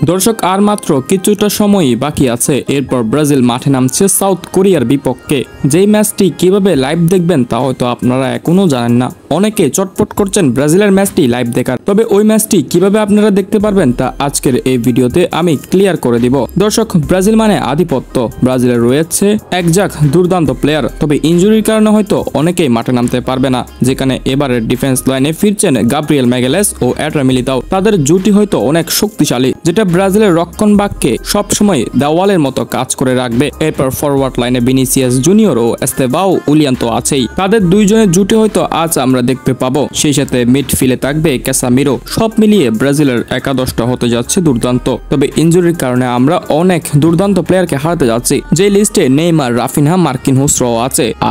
দর্শক আর মাত্র কিছুটা সময়ই বাকি আছে, এরপর ব্রাজিল মাঠে নামছে সাউথ কোরিয়ার বিপক্ষে। যেই ম্যাচটি কিভাবে লাইভ দেখবেন তা হয়তো আপনারা এখনো জানেন না। অনেকে চটপট করছেন ব্রাজিলের ম্যাচটি লাইভ দেখার, তবে ওই ম্যাচটি কিভাবে আপনারা দেখতে পারবেন তা আজকের এই ভিডিওতে আমি ক্লিয়ার করে দিব। দর্শক, ব্রাজিল মানে আধিপত্য। ব্রাজিলের রয়েছে একজাক দুর্দান্ত প্লেয়ার, তবে ইনজুরির কারণে হয়তো অনেকেই মাঠে নামতে পারবে না। যেখানে এবারের ডিফেন্স লাইনে ফিরছেন গাব্রিয়েল ম্যাগালেস ও এডার মিলিতাও। তাদের জুটি হয়তো অনেক শক্তিশালী, যেটা ব্রাজিলের রক্ষণভাগকে সবসময় দেওয়ালের মতো কাজ করে রাখবে। এরপর ফরওয়ার্ড লাইনে ভিনিসিয়াস জুনিয়র ও এস্তেভাও উলিয়ান তো আছেই। তাদের দুইজনের জুটি হয়তো আজ আমরা দেখতে পাবো। সেই সাথে মিডফিল্ডে থাকবে ক্যাসামিরো। সব মিলিয়ে ব্রাজিলের একাদশটা হতে যাচ্ছে দুর্দান্ত। তবে ইনজুরির কারণে আমরা অনেক দুর্দান্ত প্লেয়ারকে হারাতে যাচ্ছি। যে লিস্টে নেইমার, রাফিনহা, মার্কিনহুসরাও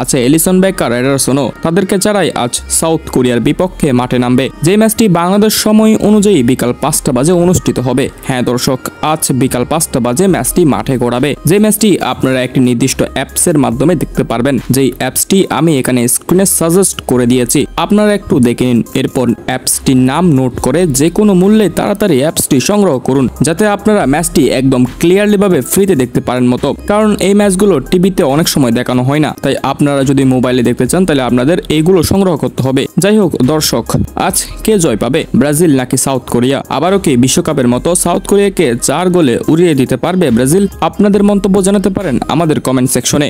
আছে এলিসন বেকার, এডারসনও। তাদেরকে ছাড়াই আজ সাউথ কোরিয়ার বিপক্ষে মাঠে নামবে। যে ম্যাচটি বাংলাদেশ সময় অনুযায়ী বিকাল 5টা বাজে অনুষ্ঠিত হবে। হ্যাঁ দর্শক, আজ বিকাল 5টা বাজে ম্যাচটি মাঠে গড়াবে। যে ম্যাচটি আপনারা একটি নির্দিষ্ট অ্যাপসের মাধ্যমে দেখতে পারবেন। যেই অ্যাপসটি আমি এখানে স্ক্রিনে সাজেস্ট করে দিয়েছি, আপনারা একটু দেখে নিন। এরপর অ্যাপসটির নাম নোট করে যে কোনো মূল্যে তাড়াতাড়ি অ্যাপসটি সংগ্রহ করুন, যাতে আপনারা ম্যাচটি একদম ক্লিয়ারলি ভাবে ফ্রিতে দেখতে পারেন মতো। কারণ এই ম্যাচগুলো টিভিতে অনেক সময় দেখানো হয় না, তাই আপনারা যদি মোবাইলে দেখতে চান তাহলে আপনাদের এইগুলো সংগ্রহ করতে হবে। যাই হোক দর্শক, আজ কে জয় পাবে, ব্রাজিল নাকি সাউথ কোরিয়া? আবারও কি বিশ্বকাপের মতো সাউথ কোরিয়াকে 4 গোলে উড়িয়ে দিতে পারবে ব্রাজিল? আপনাদের মন্তব্য জানাতে পারেন আমাদের কমেন্ট সেকশনে।